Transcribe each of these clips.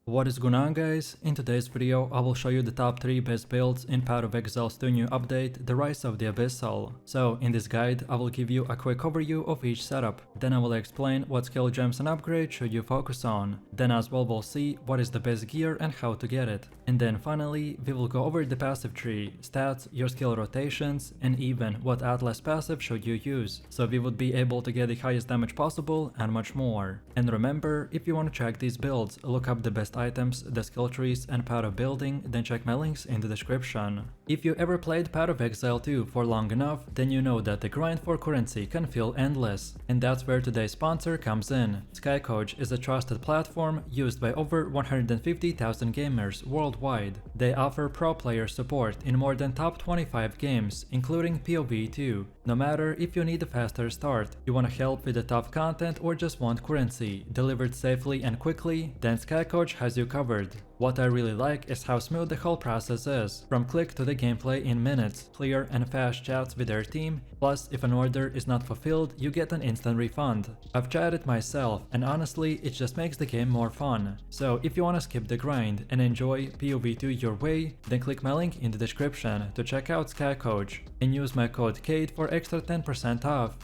What is going on, guys? In today's video I will show you the top 3 best builds in POE2 Exile's 2 new update, the Rise of the Abyssal. So in this guide I will give you a quick overview of each setup, then I will explain what skill gems and upgrades should you focus on, then as well we'll see what is the best gear and how to get it, and then finally we will go over the passive tree, stats, your skill rotations, and even what atlas passive should you use, so we would be able to get the highest damage possible and much more. And remember, if you want to check these builds, look up the best items, the skill trees, and POE2 building, then check my links in the description. If you ever played POE2 Exile 2 for long enough, then you know that the grind for currency can feel endless, and that's where today's sponsor comes in. KaidGames is a trusted platform used by over 150,000 gamers worldwide. They offer pro player support in more than top 25 games, including POE2. No matter if you need a faster start, you want to help with the tough content, or just want currency delivered safely and quickly, then KaidGames has you covered. What I really like is how smooth the whole process is, from click to the gameplay in minutes, clear and fast chats with their team, plus if an order is not fulfilled you get an instant refund. I've tried it myself and honestly it just makes the game more fun. So if you wanna skip the grind and enjoy POE2 your way, then click my link in the description to check out KaidGames and use my code KAID for extra 10% off.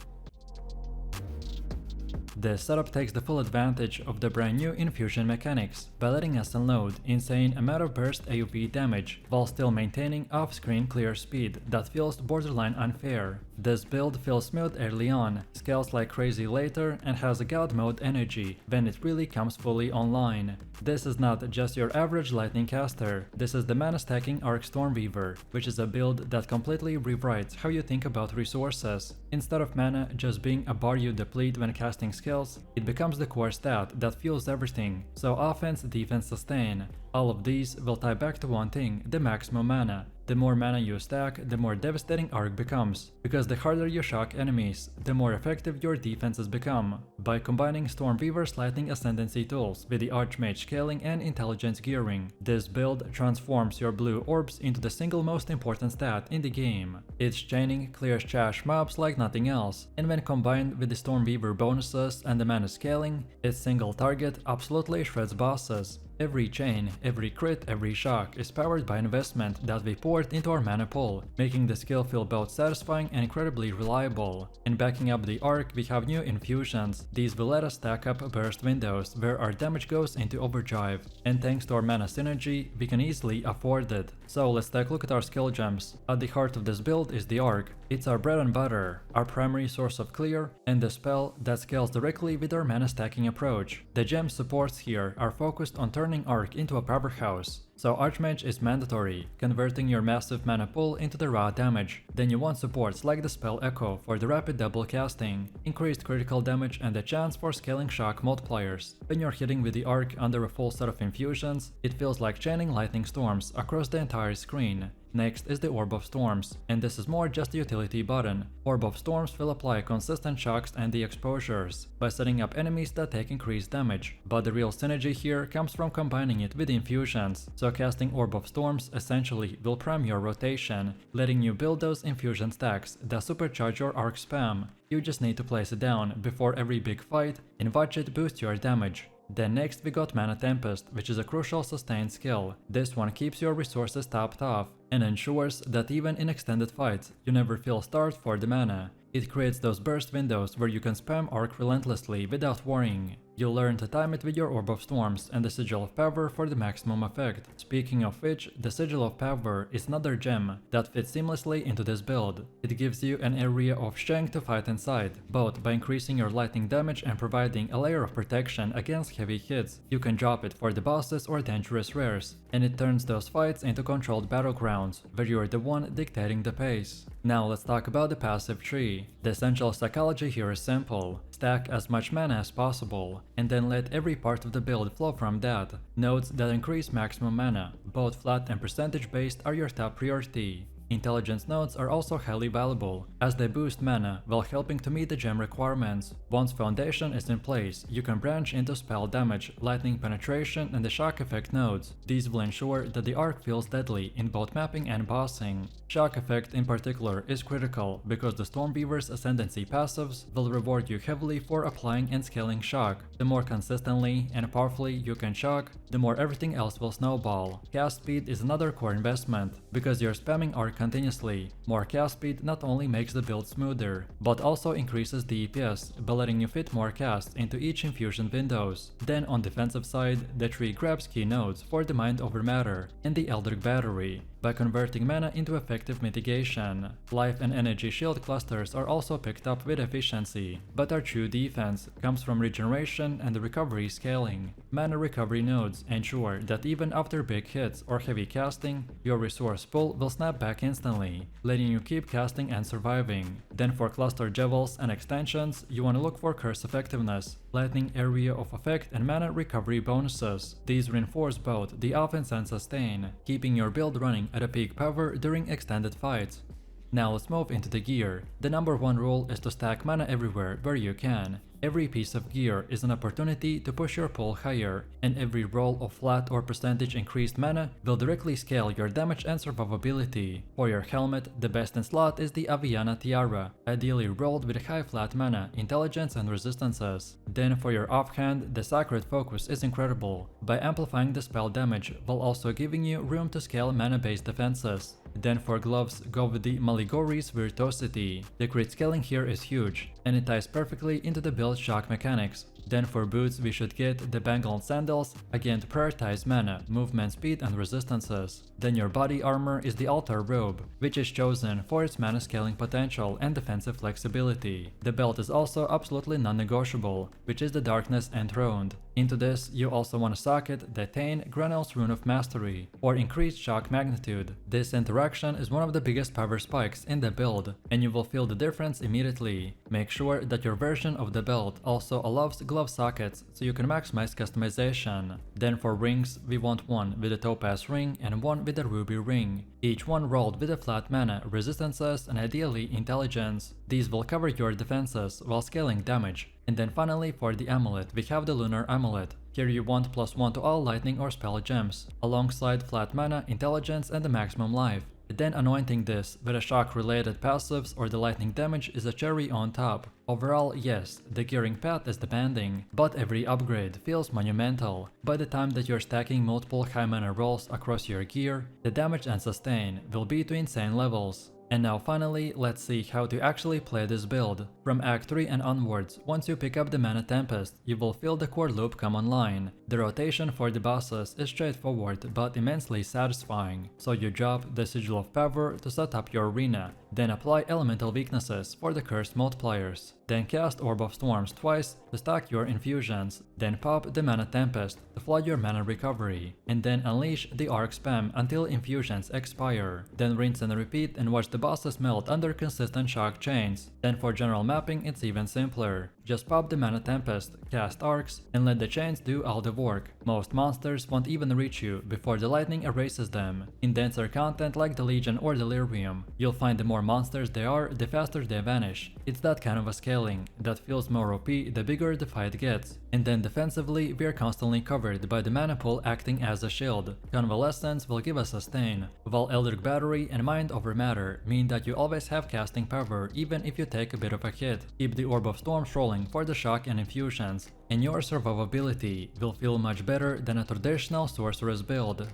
This setup takes the full advantage of the brand new infusion mechanics by letting us unload insane amount of burst AoE damage while still maintaining off-screen clear speed that feels borderline unfair. This build feels smooth early on, scales like crazy later, and has a god mode energy when it really comes fully online. This is not just your average lightning caster, this is the mana stacking arc stormweaver, which is a build that completely rewrites how you think about resources. Instead of mana just being a bar you deplete when casting skills, it becomes the core stat that fuels everything, so offense, defense, sustain. All of these will tie back to one thing, the maximum mana. The more mana you stack, the more devastating arc becomes, because the harder you shock enemies, the more effective your defenses become. By combining Stormweaver's lightning ascendancy tools with the Archmage scaling and intelligence gearing, this build transforms your blue orbs into the single most important stat in the game. Its chaining clears trash mobs like nothing else, and when combined with the Stormweaver bonuses and the mana scaling, its single target absolutely shreds bosses. Every chain, every crit, every shock is powered by investment that we poured into our mana pool, making the skill feel both satisfying and incredibly reliable. And backing up the arc, we have new infusions. These will let us stack up burst windows where our damage goes into overdrive, and thanks to our mana synergy, we can easily afford it. So let's take a look at our skill gems. At the heart of this build is the arc. It's our bread and butter, our primary source of clear, and the spell that scales directly with our mana stacking approach. The gem supports here are focused on turning arc into a powerhouse. So Archmage is mandatory, converting your massive mana pool into the raw damage. Then you want supports like the spell Echo for the rapid double casting, increased critical damage, and the chance for scaling shock multipliers. When you're hitting with the arc under a full set of infusions, it feels like chaining lightning storms across the entire screen. Next is the Orb of Storms, and this is more just a utility button. Orb of Storms will apply consistent shocks and the exposures by setting up enemies that take increased damage, but the real synergy here comes from combining it with infusions. So casting Orb of Storms essentially will prime your rotation, letting you build those infusion stacks that supercharge your arc spam. You just need to place it down before every big fight and watch it boost your damage. Then next we got Mana Tempest, which is a crucial sustain skill. This one keeps your resources topped off and ensures that even in extended fights, you never feel starved for the mana. It creates those burst windows where you can spam arc relentlessly without worrying. You'll learn to time it with your Orb of Storms and the Sigil of Power for the maximum effect. Speaking of which, the Sigil of Power is another gem that fits seamlessly into this build. It gives you an area of strength to fight inside, both by increasing your lightning damage and providing a layer of protection against heavy hits. You can drop it for the bosses or dangerous rares, and it turns those fights into controlled battlegrounds, where you're the one dictating the pace. Now let's talk about the passive tree. The essential psychology here is simple. Stack as much mana as possible, and then let every part of the build flow from that. Nodes that increase maximum mana, both flat and percentage based, are your top priority. Intelligence nodes are also highly valuable, as they boost mana while helping to meet the gem requirements. Once Foundation is in place, you can branch into spell damage, lightning penetration, and the shock effect nodes. These will ensure that the arc feels deadly in both mapping and bossing. Shock effect in particular is critical because the Stormweaver's Ascendancy passives will reward you heavily for applying and scaling shock. The more consistently and powerfully you can shock, the more everything else will snowball. Cast speed is another core investment, because you're spamming arc continuously. More cast speed not only makes the build smoother, but also increases the EPS by letting you fit more casts into each infusion windows. Then on defensive side, the tree grabs key nodes for the Mind over Matter and the Eldritch Battery by converting mana into effective mitigation. Life and energy shield clusters are also picked up with efficiency, but our true defense comes from regeneration and recovery scaling. Mana recovery nodes ensure that even after big hits or heavy casting, your resource pool will snap back instantly, letting you keep casting and surviving. Then for cluster jewels and extensions, you want to look for curse effectiveness, lightning area of effect, and mana recovery bonuses. These reinforce both the offense and sustain, keeping your build running at a peak power during extended fights. Now let's move into the gear. The number one rule is to stack mana everywhere where you can. Every piece of gear is an opportunity to push your pool higher, and every roll of flat or percentage increased mana will directly scale your damage and survivability. For your helmet, the best in slot is the Aviana Tiara, ideally rolled with high flat mana, intelligence, and resistances. Then for your offhand, the Sacred Focus is incredible, by amplifying the spell damage while also giving you room to scale mana-based defenses. Then for gloves, go with the Maligori's Virtuosity. The crit scaling here is huge, and it ties perfectly into the build shock mechanics. Then for boots, we should get the Bangled Sandals, again to prioritize mana, movement speed, and resistances. Then your body armor is the Altar Robe, which is chosen for its mana scaling potential and defensive flexibility. The belt is also absolutely non-negotiable, which is the Darkness Enthroned. Into this, you also want to socket the Tain Granel's Rune of Mastery, or increased shock magnitude. This interaction is one of the biggest power spikes in the build, and you will feel the difference immediately. Make sure that your version of the belt also allows glove sockets so you can maximize customization. Then for rings, we want one with a topaz ring and one with a ruby ring, each one rolled with a flat mana, resistances, and ideally intelligence. These will cover your defenses while scaling damage. And then finally for the amulet, we have the Lunar Amulet. Here you want +1 to all lightning or spell gems, alongside flat mana, intelligence, and the maximum life. Then anointing this with a shock related passives or the lightning damage is a cherry on top. Overall, yes, the gearing path is demanding, but every upgrade feels monumental. By the time that you're stacking multiple high mana rolls across your gear, the damage and sustain will be to insane levels. And now finally, let's see how to actually play this build. From Act 3 and onwards, once you pick up the Mana Tempest, you will feel the core loop come online. The rotation for the bosses is straightforward but immensely satisfying. So you drop the Sigil of Power to set up your arena, then apply elemental weaknesses for the cursed multipliers, then cast Orb of Storms twice to stack your infusions, then pop the Mana Tempest to flood your mana recovery, and then unleash the arc spam until infusions expire, then rinse and repeat and watch the bosses melt under consistent shock chains. Then for general mapping, it's even simpler. Just pop the Mana Tempest, cast arcs, and let the chains do all the work. Most monsters won't even reach you before the lightning erases them. In denser content like the Legion or Delirium, you'll find the more monsters they are, the faster they vanish. It's that kind of a scaling that feels more OP the bigger the fight gets. And then defensively, we are constantly covered by the mana pool acting as a shield. Convalescence will give us sustain, while Eldritch Battery and Mind over Matter mean that you always have casting power even if you take a bit of a hit. Keep the Orb of Storms rolling for the shock and infusions, and your survivability will feel much better than a traditional sorceress build.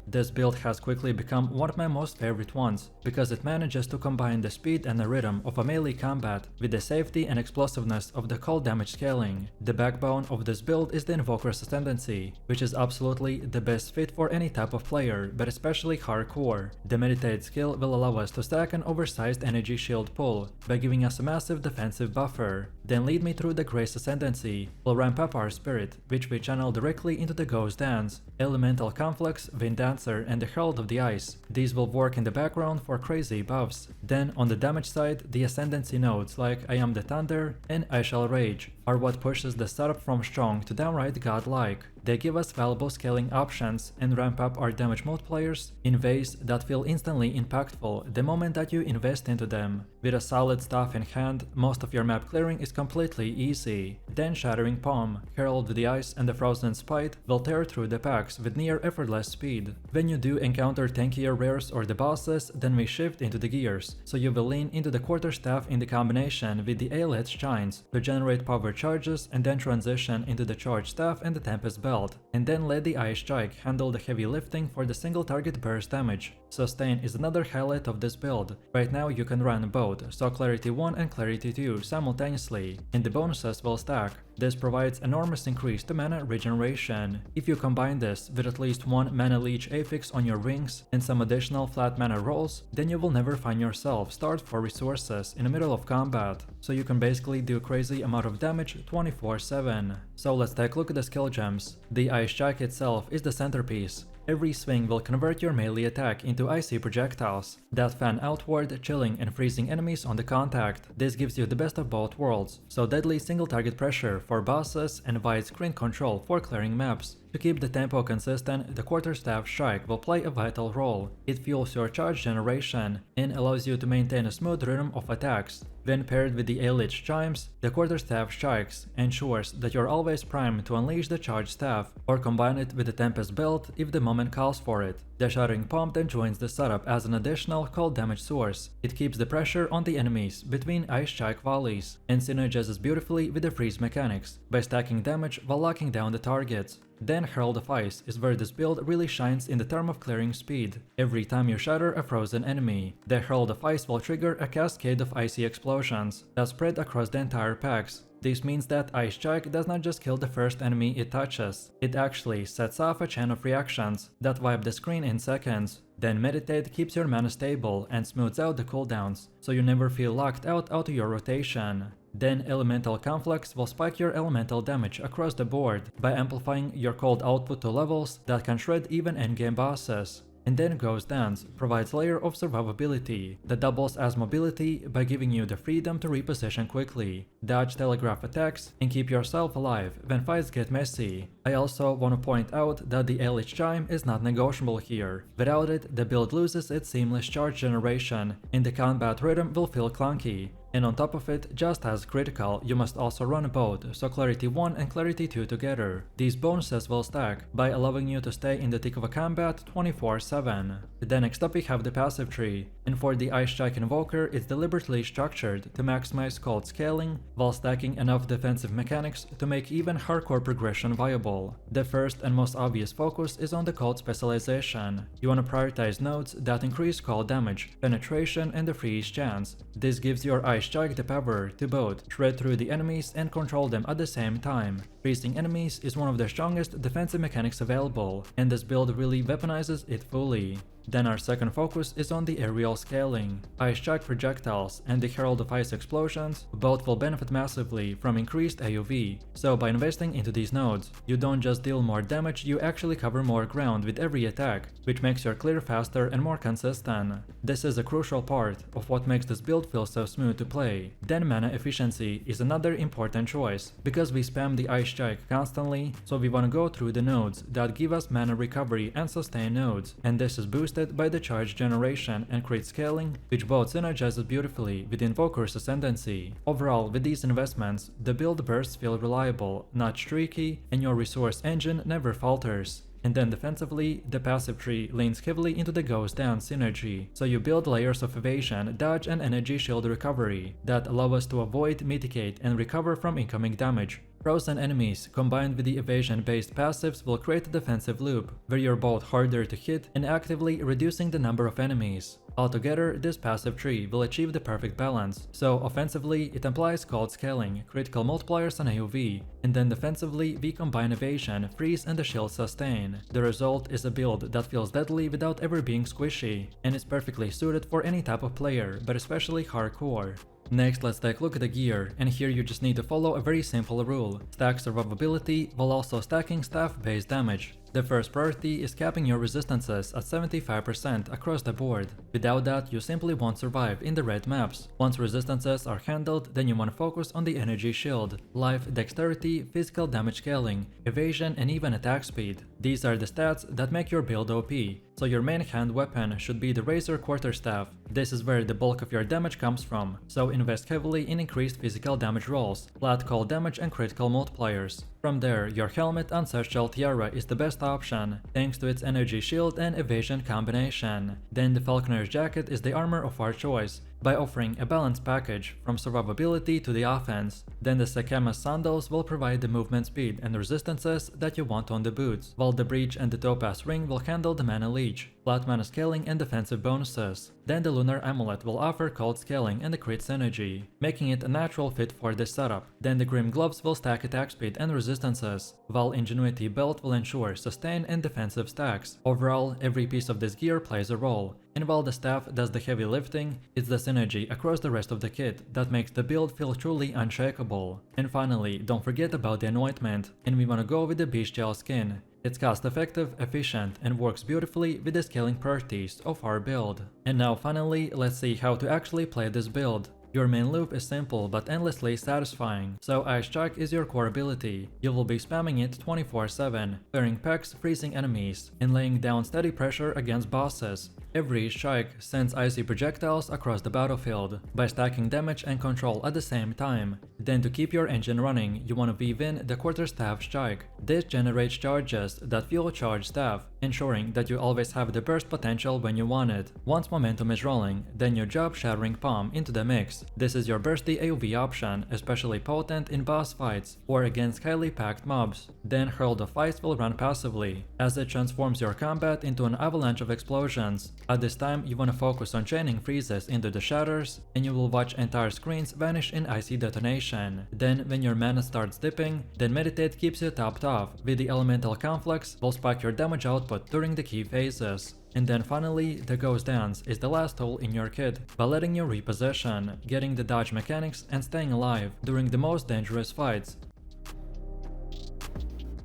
This build has quickly become one of my most favorite ones, because it manages to combine the speed and the rhythm of a melee combat with the safety and explosiveness of the cold damage scaling. The backbone of this build is the Invoker's Ascendancy, which is absolutely the best fit for any type of player, but especially hardcore. The Meditate skill will allow us to stack an oversized energy shield pull by giving us a massive defensive buffer. Then lead me through the Grace Ascendancy will ramp up our spirit, which we channel directly into the Ghost Dance, Elemental Conflicts, Wind Dancer, and the Herald of the Ice. These will work in the background for crazy buffs. Then on the damage side, the Ascendancy nodes like I Am the Thunder and I Shall Rage are what pushes the setup from strong to downright godlike. They give us valuable scaling options and ramp up our damage multipliers in ways that feel instantly impactful the moment that you invest into them. With a solid staff in hand, most of your map clearing is completely easy. Then Shattering Palm, Herald with the Ice and the Frozen Spite will tear through the packs with near effortless speed. When you do encounter tankier rares or the bosses, then we shift into the gears, so you will lean into the Quarterstaff in the combination with the Aelith Shines to generate power charges and then transition into the Charge Staff and the Tempest Belt, and then let the Ice Strike handle the heavy lifting for the single target burst damage. Sustain is another highlight of this build. Right now you can run both, so Clarity 1 and Clarity 2 simultaneously, and the bonuses will stack. This provides enormous increase to mana regeneration. If you combine this with at least one mana leech affix on your rings and some additional flat mana rolls, then you will never find yourself starved for resources in the middle of combat, so you can basically do crazy amount of damage 24/7. So let's take a look at the skill gems. The Ice Strike itself is the centerpiece. Every swing will convert your melee attack into icy projectiles that fan outward, chilling and freezing enemies on the contact. This gives you the best of both worlds, so deadly single target pressure for bosses and wide screen control for clearing maps. To keep the tempo consistent, the Quarterstaff Strike will play a vital role. It fuels your charge generation and allows you to maintain a smooth rhythm of attacks. When paired with the Aelith Chimes, the Quarterstaff Strikes ensures that you're always primed to unleash the Charge Staff, or combine it with the Tempest Belt if the moment calls for it. The Shattering Palm then joins the setup as an additional cold damage source. It keeps the pressure on the enemies between Ice Strike volleys, and synergizes beautifully with the freeze mechanics by stacking damage while locking down the targets. Then Herald of Ice is where this build really shines in the term of clearing speed. Every time you shatter a frozen enemy, the Herald of Ice will trigger a cascade of icy explosions that spread across the entire packs. This means that Ice Strike does not just kill the first enemy it touches, it actually sets off a chain of reactions that wipe the screen in seconds. Then Meditate keeps your mana stable and smooths out the cooldowns, so you never feel locked out of your rotation. Then Elemental Conflux will spike your elemental damage across the board by amplifying your cold output to levels that can shred even endgame bosses. And then Ghost Dance provides a layer of survivability that doubles as mobility by giving you the freedom to reposition quickly, dodge telegraph attacks, and keep yourself alive when fights get messy. I also want to point out that the Aelith Chime is not negotiable here. Without it, the build loses its seamless charge generation, and the combat rhythm will feel clunky. And on top of it, just as critical, you must also run both, so Clarity 1 and Clarity 2 together. These bonuses will stack by allowing you to stay in the thick of a combat 24/7. Then next up we have the passive tree, and for the Ice Strike Invoker it's deliberately structured to maximize cold scaling while stacking enough defensive mechanics to make even hardcore progression viable. The first and most obvious focus is on the cold specialization. You want to prioritize nodes that increase cold damage, penetration and the freeze chance. This gives your Ice Strike the power to both shred through the enemies and control them at the same time. Freezing enemies is one of the strongest defensive mechanics available, and this build really weaponizes it fully. Then our second focus is on the aerial scaling. Ice Strike projectiles and the Herald of Ice explosions both will benefit massively from increased AoV, so by investing into these nodes, you don't just deal more damage, you actually cover more ground with every attack, which makes your clear faster and more consistent. This is a crucial part of what makes this build feel so smooth to play. Then mana efficiency is another important choice, because we spam the Ice Strike constantly, so we want to go through the nodes that give us mana recovery and sustain nodes, and this is boosted by the charge generation and crit scaling, which both synergizes beautifully with Invoker's ascendancy. Overall, with these investments, the build bursts feel reliable, not streaky, and your resource engine never falters. And then defensively, the passive tree leans heavily into the Ghost Dance synergy, so you build layers of evasion, dodge and energy shield recovery that allow us to avoid, mitigate and recover from incoming damage. Frozen enemies combined with the evasion-based passives will create a defensive loop, where you're both harder to hit and actively reducing the number of enemies. Altogether, this passive tree will achieve the perfect balance, so offensively it implies cold scaling, critical multipliers on AoV, and then defensively we combine evasion, freeze and the shield sustain. The result is a build that feels deadly without ever being squishy, and is perfectly suited for any type of player, but especially hardcore. Next, let's take a look at the gear, and here you just need to follow a very simple rule: stack survivability while also stacking staff-based damage. The first priority is capping your resistances at 75% across the board. Without that, you simply won't survive in the red maps. Once resistances are handled, then you want to focus on the energy shield, life, dexterity, physical damage scaling, evasion, and even attack speed. These are the stats that make your build OP, so your main hand weapon should be the Razor Quarterstaff. This is where the bulk of your damage comes from, so invest heavily in increased physical damage rolls, flat cold damage and critical multipliers. From there, your helmet Ancestral Tiara is the best option, thanks to its energy shield and evasion combination. Then the Falconer's Jacket is the armor of our choice, by offering a balanced package from survivability to the offense. Then the Sakema Sandals will provide the movement speed and resistances that you want on the boots, while the Breach and the Topaz Ring will handle the mana leech, flat mana scaling and defensive bonuses. Then the Lunar Amulet will offer cold scaling and the crit synergy, making it a natural fit for this setup. Then the Grim Gloves will stack attack speed and resistances, while Ingenuity Belt will ensure sustain and defensive stacks. Overall, every piece of this gear plays a role, and while the staff does the heavy lifting, it's the synergy across the rest of the kit that makes the build feel truly unshakable. And finally, don't forget about the anointment, and we wanna go with the Bestial Skin. It's cost effective, efficient, and works beautifully with the scaling priorities of our build. And now finally, let's see how to actually play this build. Your main loop is simple but endlessly satisfying, so Ice Strike is your core ability. You will be spamming it 24/7, pairing packs, freezing enemies, and laying down steady pressure against bosses. Every strike sends icy projectiles across the battlefield by stacking damage and control at the same time. Then to keep your engine running, you want to weave in the Quarterstaff Strike. This generates charges that fuel charge staff, ensuring that you always have the burst potential when you want it. Once momentum is rolling, then you drop Shattering Palm into the mix. This is your bursty AoV option, especially potent in boss fights or against highly packed mobs. Then Herald of Ice will run passively, as it transforms your combat into an avalanche of explosions. At this time, you want to focus on chaining freezes into the shatters, and you will watch entire screens vanish in icy detonation. Then, when your mana starts dipping, then Meditate keeps you topped off, with the Elemental Conflicts will spike your damage output during the key phases. And then finally, the Ghost Dance is the last tool in your kit, by letting you reposition, getting the dodge mechanics and staying alive during the most dangerous fights.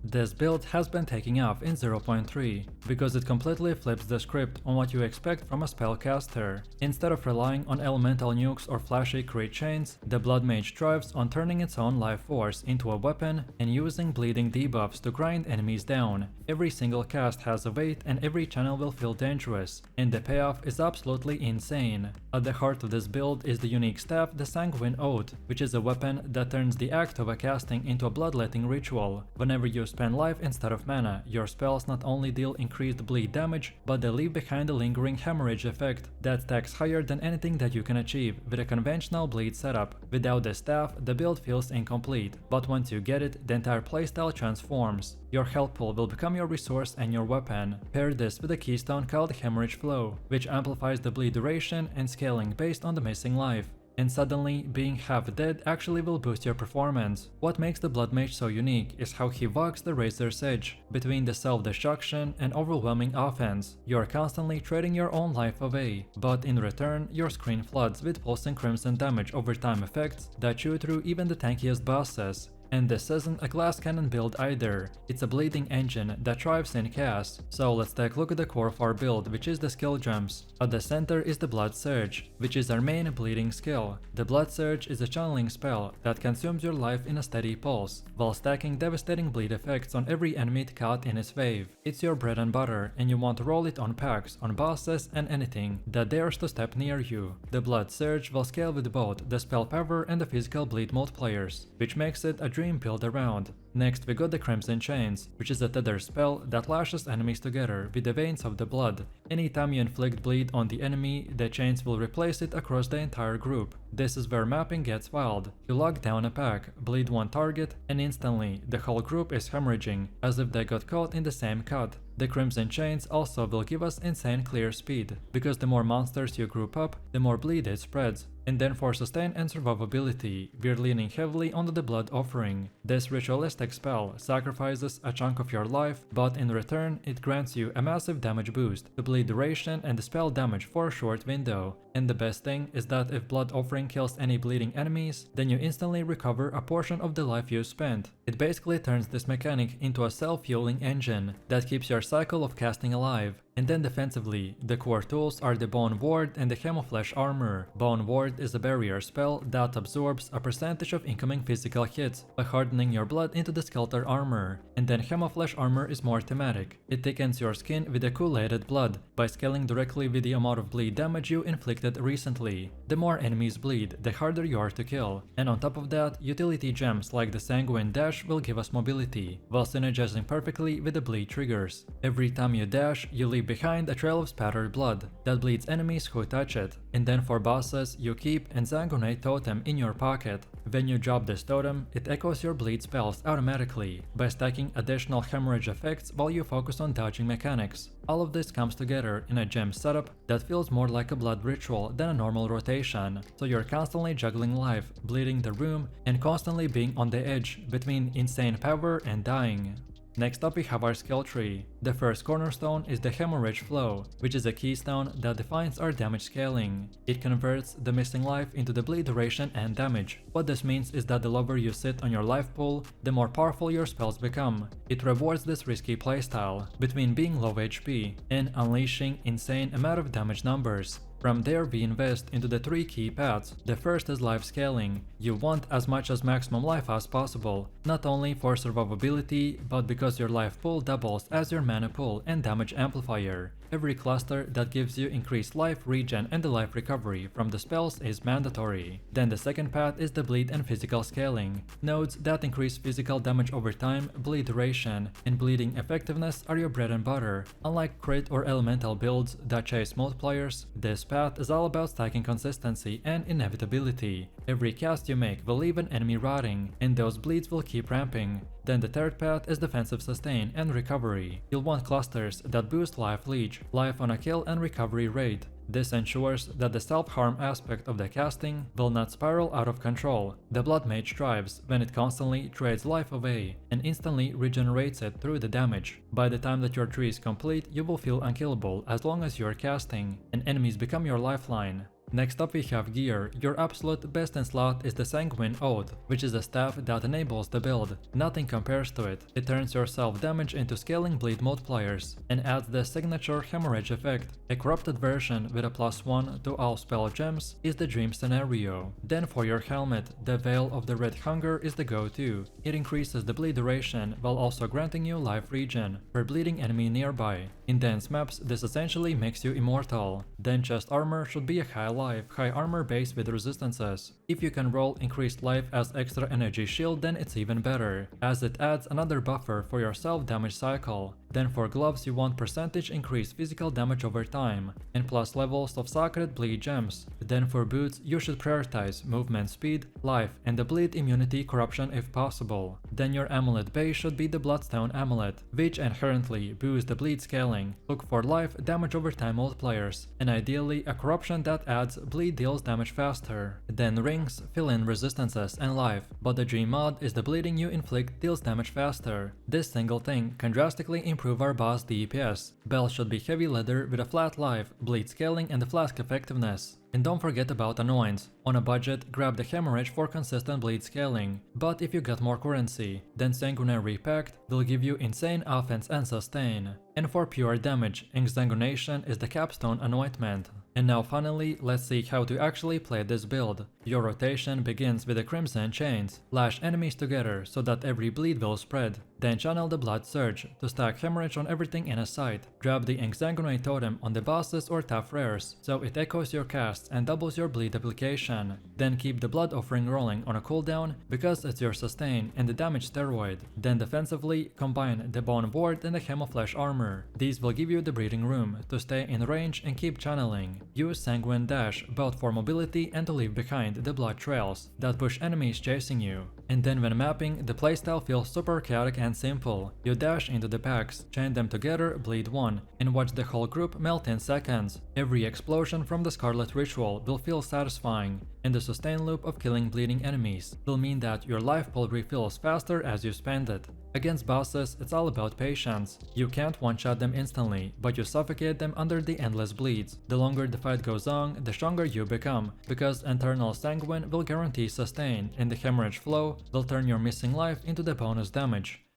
This build has been taking off in 0.3, because it completely flips the script on what you expect from a spellcaster. Instead of relying on elemental nukes or flashy crit chains, the Blood Mage thrives on turning its own life force into a weapon and using bleeding debuffs to grind enemies down. Every single cast has a weight and every channel will feel dangerous, and the payoff is absolutely insane. At the heart of this build is the unique staff, the Sanguine Oath, which is a weapon that turns the act of a casting into a bloodletting ritual. Whenever you spend life instead of mana, your spells not only deal increased bleed damage, but they leave behind a lingering hemorrhage effect that stacks higher than anything that you can achieve with a conventional bleed setup. Without this staff, the build feels incomplete, but once you get it, the entire playstyle transforms. Your health pool will become your resource and your weapon. Pair this with a keystone called Hemorrhage Flow, which amplifies the bleed duration and scaling based on the missing life. And suddenly, being half dead actually will boost your performance. What makes the Blood Mage so unique is how he walks the razor's edge between the self-destruction and overwhelming offense. You're constantly trading your own life away, but in return, your screen floods with pulsing crimson damage over time effects that chew through even the tankiest bosses. And this isn't a glass cannon build either, it's a bleeding engine that thrives in chaos. So let's take a look at the core of our build, which is the skill gems. At the center is the Blood Surge, which is our main bleeding skill. The Blood Surge is a channeling spell that consumes your life in a steady pulse, while stacking devastating bleed effects on every enemy caught in its wave. It's your bread and butter, and you want to roll it on packs, on bosses, and anything that dares to step near you. The Blood Surge will scale with both the spell power and the physical bleed multipliers, which makes it a dream build around. Next we got the Crimson Chains, which is a tether spell that lashes enemies together with the veins of the blood. Anytime you inflict bleed on the enemy, the chains will replace it across the entire group. This is where mapping gets wild. You lock down a pack, bleed one target, and instantly the whole group is hemorrhaging, as if they got caught in the same cut. The Crimson Chains also will give us insane clear speed, because the more monsters you group up, the more bleed it spreads. And then for sustain and survivability, we're leaning heavily on the Blood Offering. This ritualistic spell sacrifices a chunk of your life, but in return it grants you a massive damage boost, the bleed duration and the spell damage for a short window. And the best thing is that if Blood Offering kills any bleeding enemies, then you instantly recover a portion of the life you spent. It basically turns this mechanic into a self-fueling engine that keeps your cycle of casting alive. And then defensively, the core tools are the Bone Ward and the Camouflage Armor. Bone Ward is a barrier spell that absorbs a percentage of incoming physical hits by hardening your blood into the Skeletal Armor. And then Camouflage Armor is more thematic. It thickens your skin with a coolated blood by scaling directly with the amount of bleed damage you inflicted recently. The more enemies bleed, the harder you are to kill. And on top of that, utility gems like the Sanguine Dash will give us mobility, while synergizing perfectly with the bleed triggers. Every time you dash, you leave behind a trail of spattered blood that bleeds enemies who touch it. And then for bosses, you keep an Sanguinate Totem in your pocket. When you drop this totem, it echoes your bleed spells automatically by stacking additional hemorrhage effects while you focus on dodging mechanics. All of this comes together in a gem setup that feels more like a blood ritual than a normal rotation, so you're constantly juggling life, bleeding the room, and constantly being on the edge between insane power and dying. Next up we have our skill tree. The first cornerstone is the Hemorrhage Flow, which is a keystone that defines our damage scaling. It converts the missing life into the bleed duration and damage. What this means is that the lower you sit on your life pool, the more powerful your spells become. It rewards this risky playstyle between being low HP and unleashing insane amount of damage numbers. From there we invest into the 3 key paths. The first is life scaling. You want as much as maximum life as possible, not only for survivability, but because your life pool doubles as your mana pool and damage amplifier. Every cluster that gives you increased life regen and the life recovery from the spells is mandatory. Then the second path is the bleed and physical scaling. Nodes that increase physical damage over time, bleed duration, and bleeding effectiveness are your bread and butter. Unlike crit or elemental builds that chase multipliers, this path is all about stacking consistency and inevitability. Every cast you make will leave an enemy rotting, and those bleeds will keep ramping. Then the third path is defensive sustain and recovery. You'll want clusters that boost life leech, life on a kill and recovery rate. This ensures that the self-harm aspect of the casting will not spiral out of control. The Blood Mage thrives when it constantly trades life away and instantly regenerates it through the damage. By the time that your tree is complete, you will feel unkillable as long as you are casting, and enemies become your lifeline. Next up we have gear. Your absolute best in slot is the Sanguine Oath, which is a staff that enables the build. Nothing compares to it. It turns your self damage into scaling bleed multipliers and adds the signature hemorrhage effect. A corrupted version with a +1 to all spell gems is the dream scenario. Then for your helmet, the Veil of the Red Hunger is the go-to. It increases the bleed duration while also granting you life regen per bleeding enemy nearby. In dense maps, this essentially makes you immortal. Then chest armor should be a high armor base with resistances. If you can roll increased life as extra energy shield, then it's even better, as it adds another buffer for your self-damage cycle. Then for gloves you want percentage increased physical damage over time, and plus levels of sacred bleed gems. Then for boots you should prioritize movement speed, life, and the bleed immunity corruption if possible. Then your amulet base should be the Bloodstone Amulet, which inherently boosts the bleed scaling. Look for life, damage over time multipliers, and ideally a corruption that adds bleed deals damage faster. Then rings fill in resistances and life, but the dream mod is the bleeding you inflict deals damage faster. This single thing can drastically improve our boss DPS. Belts should be heavy leather with a flat life, bleed scaling, and the flask effectiveness. And don't forget about annoyance. On a budget, grab the Hemorrhage for consistent bleed scaling, but if you got more currency, then Sanguinary Pact will give you insane offense and sustain. And for pure damage, Exsanguination is the capstone anointment. And now finally, let's see how to actually play this build. Your rotation begins with the Crimson Chains. Lash enemies together so that every bleed will spread. Then channel the Blood Surge to stack hemorrhage on everything in a sight. Grab the Exsanguinate Totem on the bosses or tough rares, so it echoes your casts and doubles your bleed application. Then keep the Blood Offering rolling on a cooldown because it's your sustain and the damage steroid. Then defensively, combine the Bone Ward and the Camouflage Armor. These will give you the breathing room to stay in range and keep channeling. Use Sanguine Dash both for mobility and to leave behind the blood trails that push enemies chasing you. And then when mapping, the playstyle feels super chaotic and and simple. You dash into the packs, chain them together, bleed 1, and watch the whole group melt in seconds. Every explosion from the Scarlet Ritual will feel satisfying, and the sustained loop of killing bleeding enemies will mean that your life pool refills faster as you spend it. Against bosses, it's all about patience. You can't one-shot them instantly, but you suffocate them under the endless bleeds. The longer the fight goes on, the stronger you become, because Eternal Sanguine will guarantee sustain, and the hemorrhage flow will turn your missing life into the bonus damage.